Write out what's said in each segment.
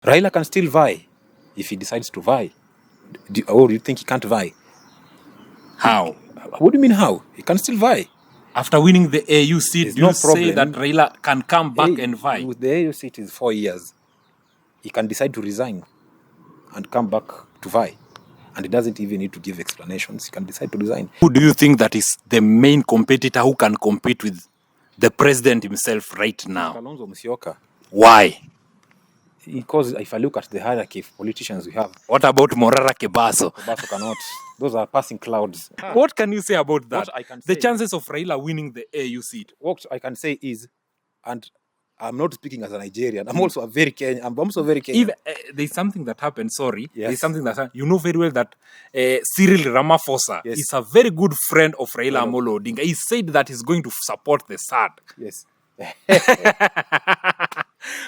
Raila can still vie if he decides to vie. Or do you think he can't vie? How? What do you mean how? He can still vie. After winning the AU seat, There's do you no say that problem. Raila can come back and vie? With the AU seat is 4 years. He can decide to resign and come back to vie. And he doesn't even need to give explanations. He can decide to resign. Who do you think that is the main competitor who can compete with the president himself right now? Kalonzo Musyoka. Why? Because if I look at the hierarchy of politicians we have, What about Morara Kebaso? Kebaso cannot. Those are passing clouds. What can you say about that? What I can The say- chances of Raila winning the AU seat. What I can say is, and I'm not speaking as a Nigerian. I'm also very Kenyan. I'm also very Kenyan. Even there's something that happened. Sorry, Yes. there's something that happened. You know very well that Cyril Ramaphosa Yes. is a very good friend of Raila Amolo Odinga. He said that he's going to support the SAD. Yes.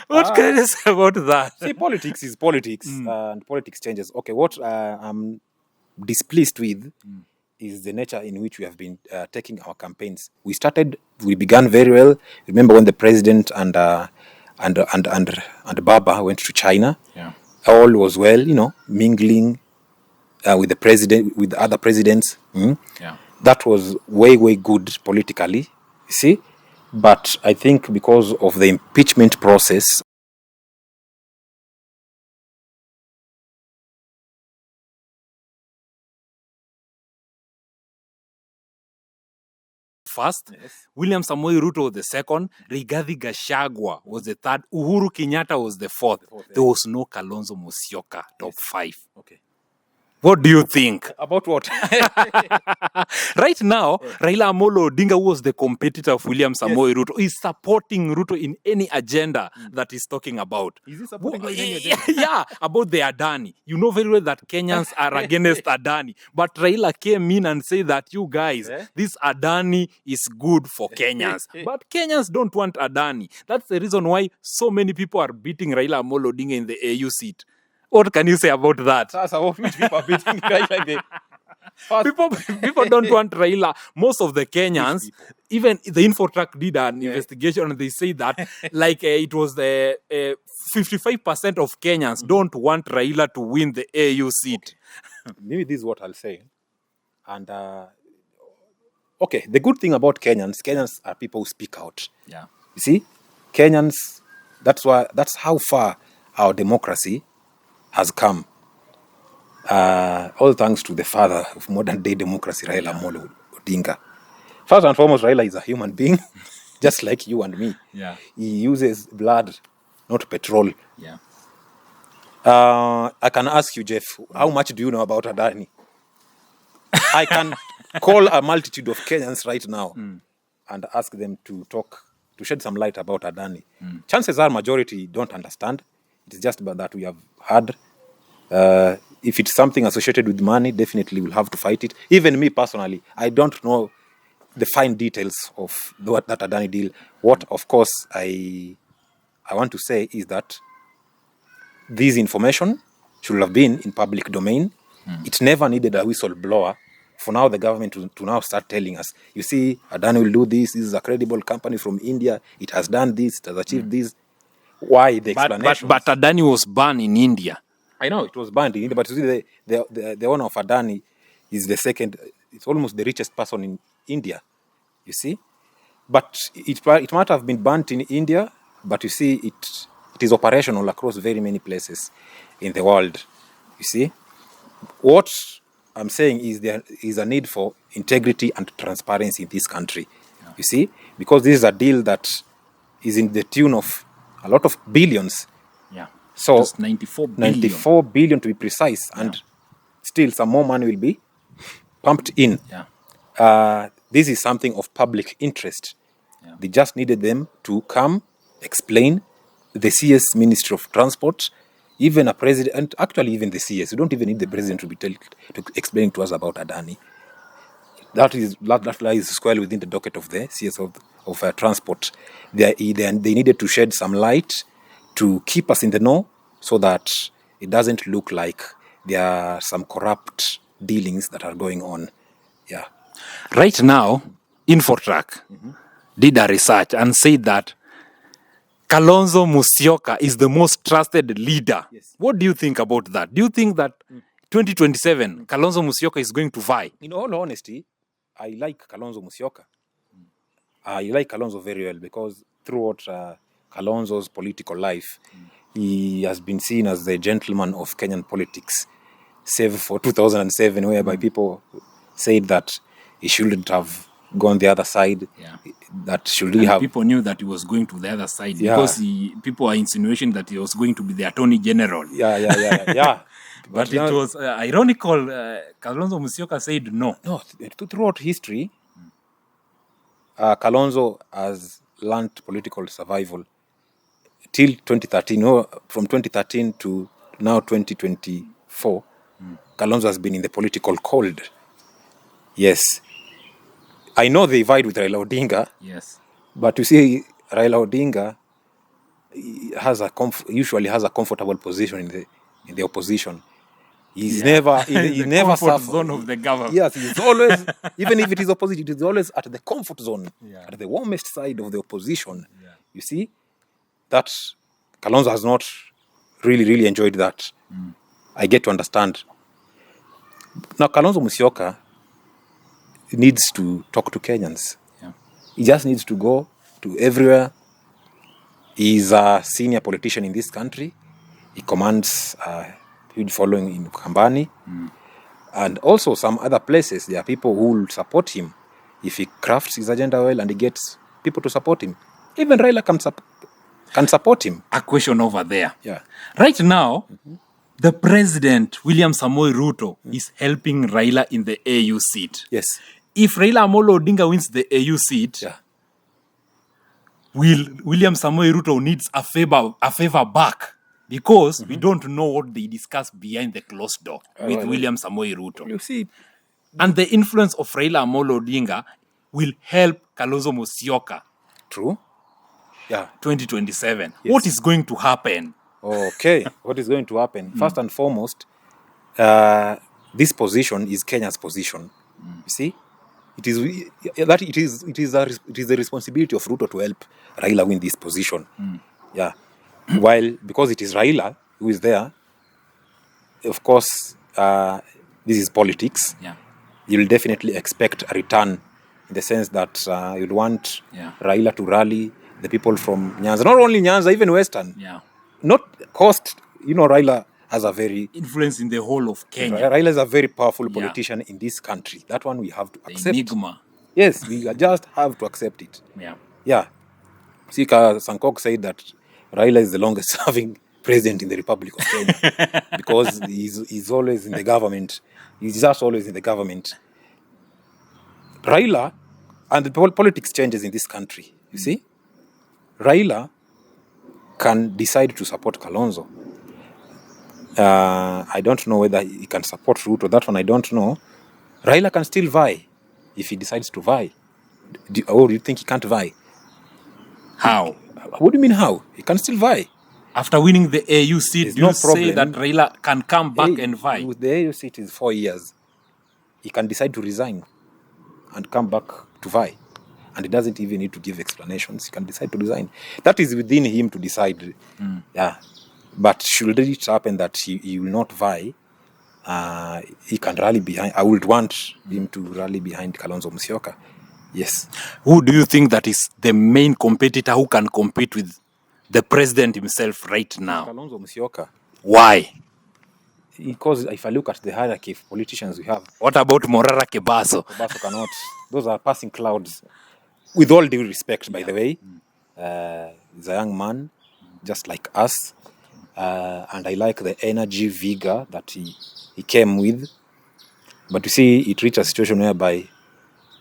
What can you say about that? See, politics is politics, and politics changes. Okay, what I'm displeased with is the nature in which we have been taking our campaigns. We began very well. Remember when the president and Baba went to China? Yeah. All was well, mingling with the president, with other presidents. Yeah. That was way, way good politically, you see. But I think because of the impeachment process, First, William Samoei Ruto was the second, Rigathi Gachagua was the third, Uhuru Kenyatta was the fourth. There was no Kalonzo Musyoka, top 5. okay. What do you think? About what? Right now, Raila Amolo Odinga, who was the competitor of William Samoei Ruto, is supporting Ruto in any agenda that he's talking about. Is he supporting Ruto in any agenda? Yeah, about the Adani. You know very well that Kenyans are against Adani. But Raila came in and said that you guys, this Adani is good for Kenyans. But Kenyans don't want Adani. That's the reason why so many people are beating Raila Amolo Odinga in the AU seat. What can you say about that? Which people are beating Raila? People don't want Raila. Most of the Kenyans, even the Infotrack did an investigation and they say that it was the 55% of Kenyans don't want Raila to win the AU seat. Maybe this is what I'll say. And okay, the good thing about Kenyans are people who speak out. Yeah. You see, Kenyans, that's how far our democracy has come. All thanks to the father of modern day democracy, Raila Amolo Odinga. First and foremost, Raila is a human being, just like you and me. Yeah. He uses blood, not petrol. Yeah. I can ask you, Jeff, how much do you know about Adani? I can call a multitude of Kenyans right now and ask them to shed some light about Adani. Chances are majority don't understand. It is just about that we have heard. If it's something associated with money, definitely we'll have to fight it. Even me personally, I don't know the fine details of that Adani deal. What, of course, I want to say is that this information should have been in public domain. It never needed a whistleblower. For now, the government to now start telling us, you see, Adani will do this. This is a credible company from India. It has done this. It has achieved this. Why the explanation? But Adani was banned in India. I know it was banned in India, but you see, the owner of Adani is the second. It's almost the richest person in India. You see, but it might have been banned in India, but you see, it is operational across very many places in the world. You see, what I'm saying is there is a need for integrity and transparency in this country. Yeah. You see, because this is a deal that is in the tune of a lot of billions. Yeah. So just 94 billion. 94 billion to be precise, and still some more money will be pumped in. Yeah. This is something of public interest. Yeah. They just needed them to come, explain. The CS Ministry of Transport, even a president, actually even the CS, you don't even need the president to explain to us about Adani. That lies squarely within the docket of the CS of Transport. They needed to shed some light to keep us in the know so that it doesn't look like there are some corrupt dealings that are going on. Yeah. Right now, Infotrack did a research and said that Kalonzo Musyoka is the most trusted leader. Yes. What do you think about that? Do you think that 2027, Kalonzo Musyoka is going to vie? In all honesty, I like Kalonzo Musyoka. I like Kalonzo very well because throughout Kalonzo's political life, he has been seen as the gentleman of Kenyan politics, save for 2007, whereby people said that he shouldn't have gone the other side. Yeah. That should he have... People knew that he was going to the other side Yeah. because people are insinuating that he was going to be the Attorney General. Yeah. But it was ironical. Kalonzo Musyoka said no. No, throughout history, Kalonzo has learned political survival till 2013. No, from 2013 to now 2024, Kalonzo has been in the political cold. Yes. I know they vied with Raila Odinga. Yes. But you see, Raila Odinga usually has a comfortable position in the opposition. He's never comfort zone of the government. Yes, he's always, even if it is opposition, it is always at the comfort zone, at the warmest side of the opposition. Yeah. You see, that Kalonzo has not really enjoyed that. I get to understand. Now, Kalonzo Musyoka needs to talk to Kenyans. Yeah. He just needs to go to everywhere. He's a senior politician in this country. He commands a huge following in Kambani. And also some other places. There are people who will support him if he crafts his agenda well and he gets people to support him. Even Raila can support him. A question over there. Yeah. Right now, the president, William Samoei Ruto, is helping Raila in the AU seat. Yes. If Raila Amolo Odinga wins the AU seat, William Samoei Ruto needs a favor back because we don't know what they discuss behind the closed door with William Samoei Ruto. You see, and the influence of Raila Amolo Odinga will help Kalonzo Musyoka. True. Yeah. 2027. Yes. What is going to happen? Okay. What is going to happen? First and foremost, this position is Kenya's position. You see? It is the responsibility of Ruto to help Raila win this position. Yeah. While, because it is Raila who is there, of course, this is politics. Yeah. You'll definitely expect a return in the sense that you'd want Raila to rally the people from Nyanza. Not only Nyanza, even Western. Yeah. Not cost. You know, Raila has a very... influence in the whole of Kenya. Raila is a very powerful politician in this country. That one we have to accept. Enigma. Yes, we just have to accept it. Yeah. Yeah. Sika Sankok said that Raila is the longest serving president in the Republic of Kenya because he's always in the government. He's just always in the government. Raila, and the politics changes in this country, you see? Raila can decide to support Kalonzo. I don't know whether he can support Ruto. That one I don't know. Raila can still vie if he decides to vie. Or do you think he can't vie? How? What do you mean how? He can still vie. After winning the AU seat, There's do you no say problem. that Raila can come back and vie? With the AU seat is 4 years. He can decide to resign and come back to vie. And he doesn't even need to give explanations. He can decide to resign. That is within him to decide. Yeah. But should it happen that he will not vie, he can rally behind. I would want him to rally behind Kalonzo Musyoka. Yes. Who do you think that is the main competitor who can compete with the president himself right now? Kalonzo Musyoka. Why? Because if I look at the hierarchy of politicians we have... What about Morara Kebaso? Kebaso cannot. Those are passing clouds. With all due respect, by the way. He's a young man, just like us. And I like the energy, vigor that he came with. But you see, it reached a situation whereby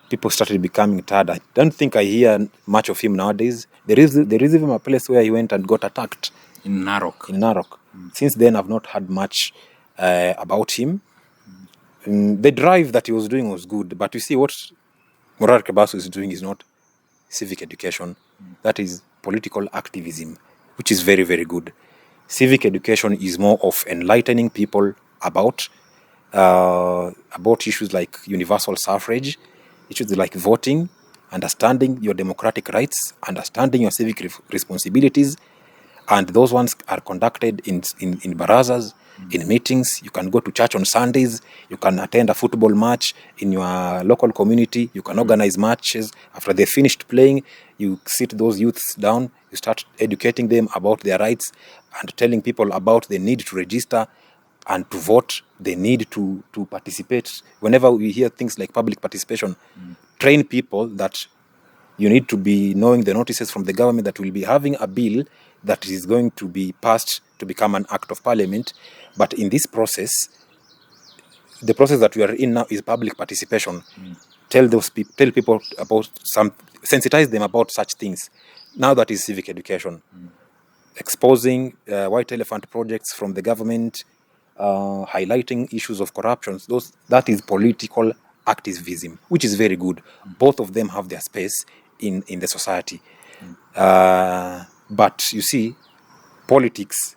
people started becoming tired. I don't think I hear much of him nowadays. There is even a place where he went and got attacked. In Narok. Since then, I've not heard much about him. The drive that he was doing was good. But you see, what Morara Kebaso is doing is not civic education. That is political activism, which is very, very good. Civic education is more of enlightening people about issues like universal suffrage, issues like voting, understanding your democratic rights, understanding your civic responsibilities, and those ones are conducted in barazas, in meetings. You can go to church on Sundays. You can attend a football match in your local community. You can organize matches. After they're finished playing, you sit those youths down. You start educating them about their rights and telling people about the need to register and to vote. They need to participate. Whenever we hear things like public participation, train people that you need to be knowing the notices from the government that will be having a bill that is going to be passed to become an act of parliament. But in this process, the process that we are in now is public participation. Tell people about sensitize them about such things. Now that is civic education. Exposing white elephant projects from the government, highlighting issues of corruption. That is political activism, which is very good. Both of them have their space in the society. But you see, politics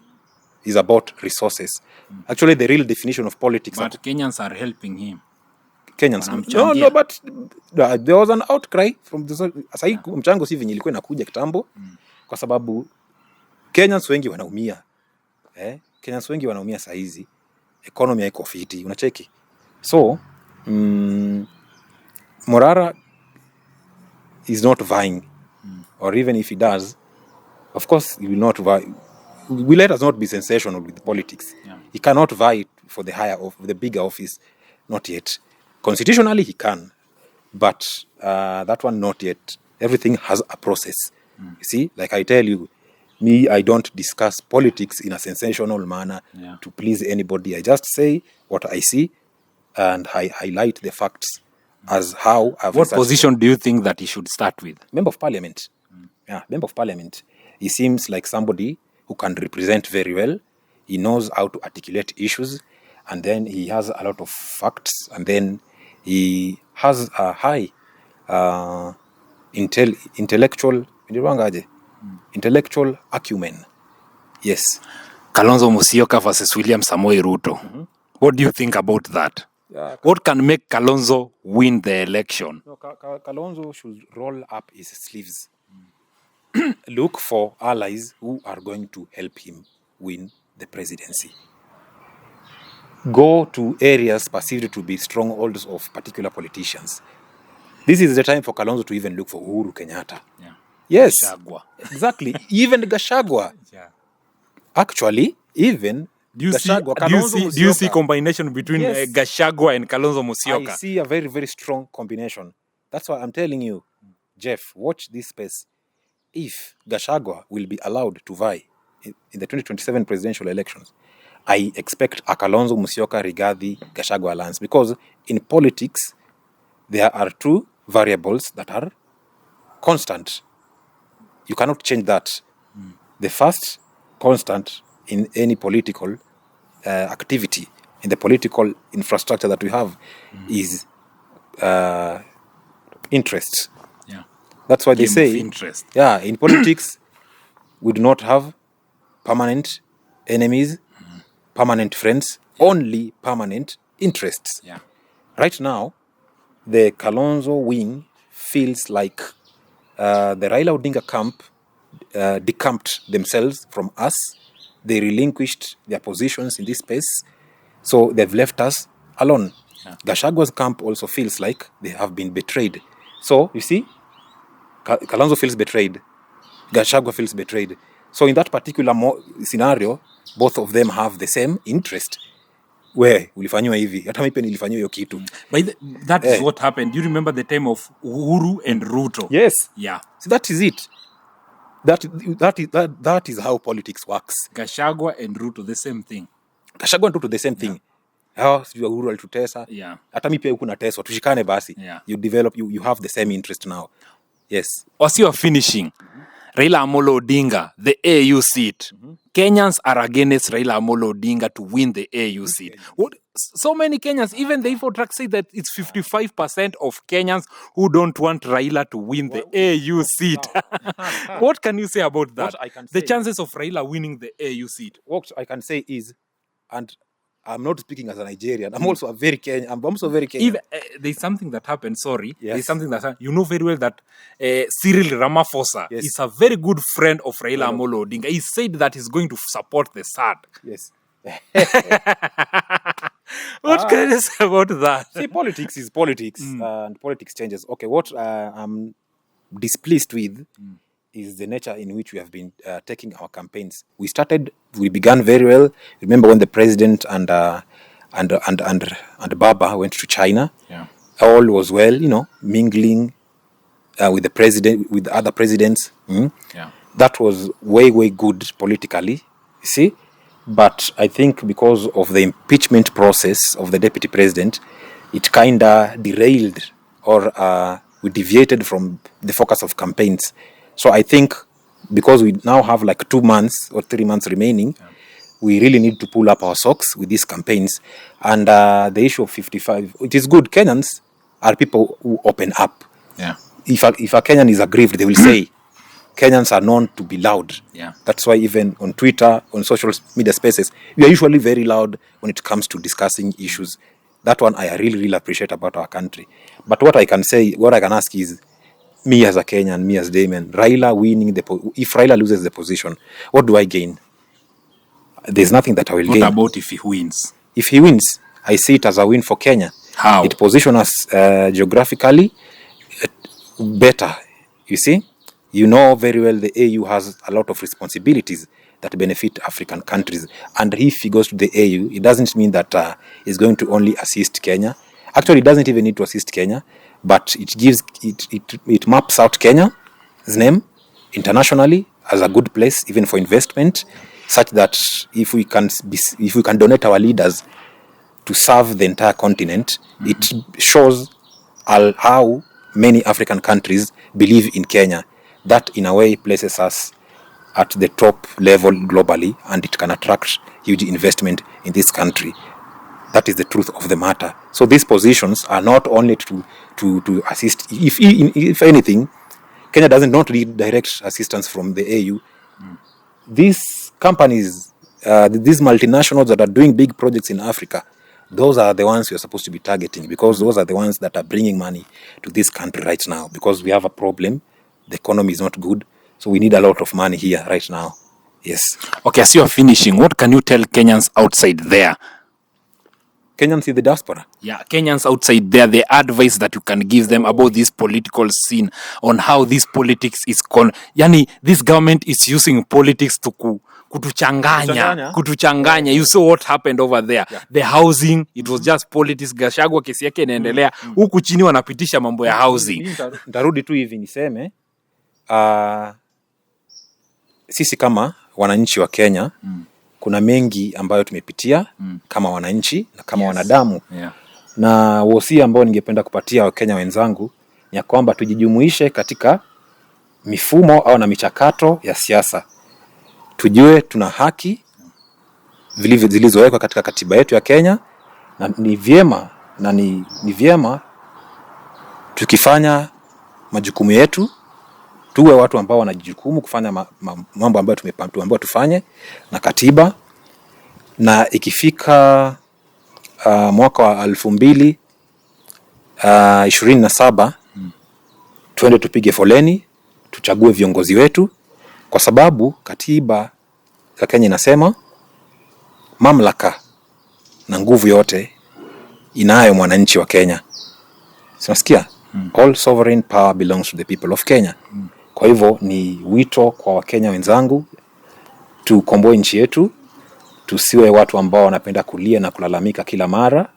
is about resources. Actually, the real definition of politics... But Kenyans are helping him. Kenyans. No, but there was an outcry from the... Sahi mchango si venye ilikuwa inakuja kitambo, kwa sababu Kenyans wengi wanaumia. Kenyans wengi wanaumia saa hizi. Economy haiko fiti, unacheki. So, Morara is not vying. Or even if he does, of course, he will not vie. Let us not be sensational with politics. Yeah. He cannot vie for the bigger office. Not yet. Constitutionally, he can. But that one, not yet. Everything has a process. You see, like I tell you, I don't discuss politics in a sensational manner to please anybody. I just say what I see and I highlight the facts as how I've... What position do you think that he should start with? Member of Parliament. Yeah, Member of Parliament. He seems like somebody who can represent very well. He knows how to articulate issues, and then he has a lot of facts, and then he has a high intellectual acumen. Yes. Kalonzo Musyoka versus William Samoei Ruto. Mm-hmm. What do you think about that? Yeah, what can make Kalonzo win the election? No, Kalonzo should roll up his sleeves. Look for allies who are going to help him win the presidency. Go to areas perceived to be strongholds of particular politicians. This is the time for Kalonzo to even look for Uhuru Kenyatta. Yeah. Yes. Gachagua. Exactly. Even Gachagua. Yeah. Actually, even do you Gachagua, do you see combination between Gachagua and Kalonzo Musyoka? I see a very, very strong combination. That's why I'm telling you, Jeff, watch this space. If Gachagua will be allowed to vie in the 2027 presidential elections, I expect a Kalonzo Musyoka Rigathi Gachagua alliance, because in politics there are two variables that are constant. You cannot change that. The first constant in any political activity, in the political infrastructure that we have, is interest. Yeah. That's why they say, interest. Yeah, in politics, we do not have permanent enemies, permanent friends, only permanent interests. Yeah. Right now, the Kalonzo wing feels like the Raila Odinga camp decamped themselves from us. They relinquished their positions in this space, so they've left us alone. Yeah. Gachagua's camp also feels like they have been betrayed. So, you see, Kalonzo feels betrayed. Gachagua feels betrayed. So in that particular scenario, both of them have the same interest. Where ulifanywa hivi, hata mimi pia nilifanywa hiyo kitu. But that is what happened. Do you remember the time of Uhuru and Ruto? Yes. Yeah. So that is it. That is how politics works. Gachagua and Ruto, the same thing. Gachagua and Ruto, the same thing. How Uhuru alitutesa. Yeah. Hata mimi pia huku nateswa. Tushikane basi. Yeah. You have the same interest now. Yes. As you are finishing, Raila Amolo Odinga, the AU seat. Kenyans are against Raila Amolo Odinga to win the AU seat. So many Kenyans, even the info track say that it's 55% of Kenyans who don't want Raila to win the AU seat. What can you say about that? The chances of Raila winning the AU seat? What I can say is, and I'm not speaking as a Nigerian. I'm also very Kenyan. I'm also very Kenyan. Even, there's something that happened. Sorry, Yes. there's something that you know very well that Cyril Ramaphosa Yes. is a very good friend of Raila Amolo Odinga. He said that he's going to support the SAD. Yes. What can you say about that? See, politics is politics, and politics changes. Okay, what I'm displeased with is the nature in which we have been taking our campaigns. We began very well. Remember when the president and Baba went to China? Yeah. All was well, mingling with the president, with other presidents. Yeah. That was way, way good politically, you see. But I think because of the impeachment process of the deputy president, it kind of derailed or we deviated from the focus of campaigns. So I think because we now have like 2 months or 3 months remaining, we really need to pull up our socks with these campaigns. And the issue of 55, it is good. Kenyans are people who open up. Yeah. If a Kenyan is aggrieved, they will say. Kenyans are known to be loud. Yeah. That's why even on Twitter, on social media spaces, we are usually very loud when it comes to discussing issues. That one I really, really appreciate about our country. But what I can ask is, me as a Kenyan, me as Damon, Raila winning if Raila loses the position, what do I gain? There's nothing that I will gain. What about if he wins? If he wins, I see it as a win for Kenya. How? It positions us geographically better, you see? You know very well the AU has a lot of responsibilities that benefit African countries. And if he goes to the AU, it doesn't mean that he's going to only assist Kenya. Actually, it doesn't even need to assist Kenya, but it maps out Kenya's name internationally as a good place, even for investment, such that if we can donate our leaders to serve the entire continent, it shows how many African countries believe in Kenya. That in a way places us at the top level globally, and it can attract huge investment in this country. That is the truth of the matter. So these positions are not only to assist. If anything, Kenya does not need direct assistance from the AU. These companies, these multinationals that are doing big projects in Africa, those are the ones we are supposed to be targeting, because those are the ones that are bringing money to this country right now, because we have a problem. The economy is not good, so we need a lot of money here right now. Yes. Okay, as you are finishing, what can you tell Kenyans outside there? Kenyans in the diaspora? Yeah, Kenyans outside there, the advice that you can give them about this political scene, on how this politics is yani this government is using politics to kutuchanganya. You saw what happened over there. Yeah. The housing, it was just politics. Gachagua kesi yake inaendelea. Huku chini wanapitisha mambo ya housing. Ndarudi tu hivi niseme, sisi kama wananchi wa Kenya, kuna mengi ambayo tumepitia kama wananchi na kama wanadamu. Yeah. Na wosia ambao ningependa kupatia Wakenya wenzangu ni ya kwamba tujijumuishe katika mifumo au na michakato ya siasa. Tujue tuna haki zilizowekwa katika katiba yetu ya Kenya, na ni vyema tukifanya majukumu yetu, tuwe watu ambao wanajijukumu kufanya mambo ambayo tumeambiwa tufanye na katiba. Na ikifika mwaka wa 2027 tuende tupige foleni, tuchague viongozi wetu, kwa sababu katiba ya Kenya inasema mamlaka na nguvu yote inayo mwananchi wa Kenya. Unasikia? All sovereign power belongs to the people of Kenya. Kwa hivyo ni wito kwa Wakenya wenzangu, tukomboe nchi yetu, tusiwe watu ambao wanapenda kulia na kulalamika kila mara.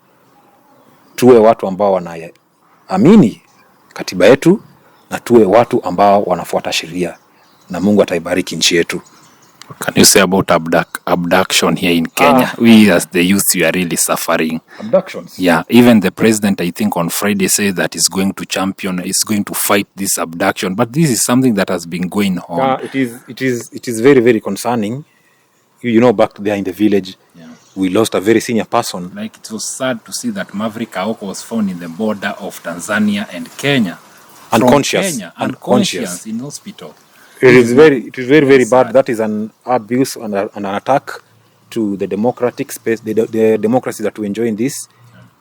Tuwe watu ambao wanaamini katiba yetu, na tuwe watu ambao wanafuata sheria, na Mungu ataibariki nchi yetu. Can you say about abduction here in Kenya? We as the youth, we are really suffering. Abductions? Yeah, even the president, I think on Friday, said that he's going to fight this abduction. But this is something that has been going on. It is very, very concerning. You know, back there in the village, we lost a very senior person. Like, it was sad to see that Maverick Aoko was found in the border of Tanzania and Kenya. Unconscious. Unconscious in hospital. It is very, very bad. That is an abuse and an attack to the democratic space, the democracy that we enjoy in this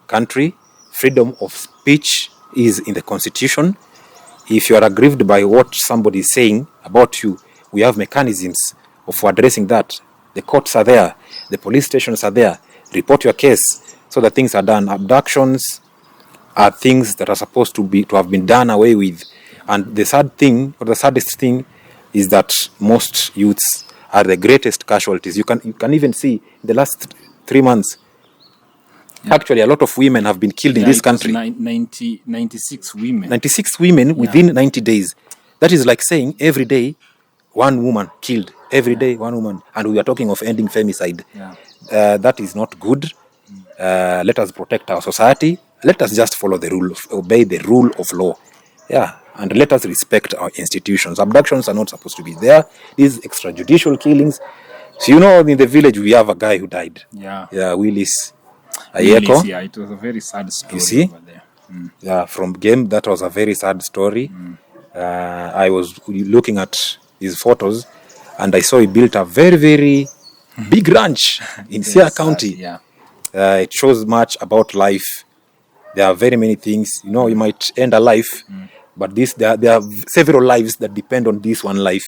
country. Freedom of speech is in the constitution. If you are aggrieved by what somebody is saying about you, we have mechanisms for addressing that. The courts are there, the police stations are there. Report your case so that things are done. Abductions are things that are supposed to have been done away with. And the sad thing, or the saddest thing, is that most youths are the greatest casualties. You can even see in the last 3 months, actually a lot of women have been killed in this country. 96 women. 96 women within 90 days. That is like saying every day, one woman killed. Every day, one woman. And we are talking of ending femicide. That is not good. Let us protect our society. Let us just follow the rule, obey the rule of law. And let us respect our institutions. Abductions are not supposed to be there. These extrajudicial killings. So in the village we have a guy who died. Willis. Willis, it was a very sad story. You see? Over there. From game, that was a very sad story. I was looking at his photos and I saw he built a very, very big ranch in Sierra County. It shows much about life. There are very many things. You might end a life, but there are several lives that depend on this one life.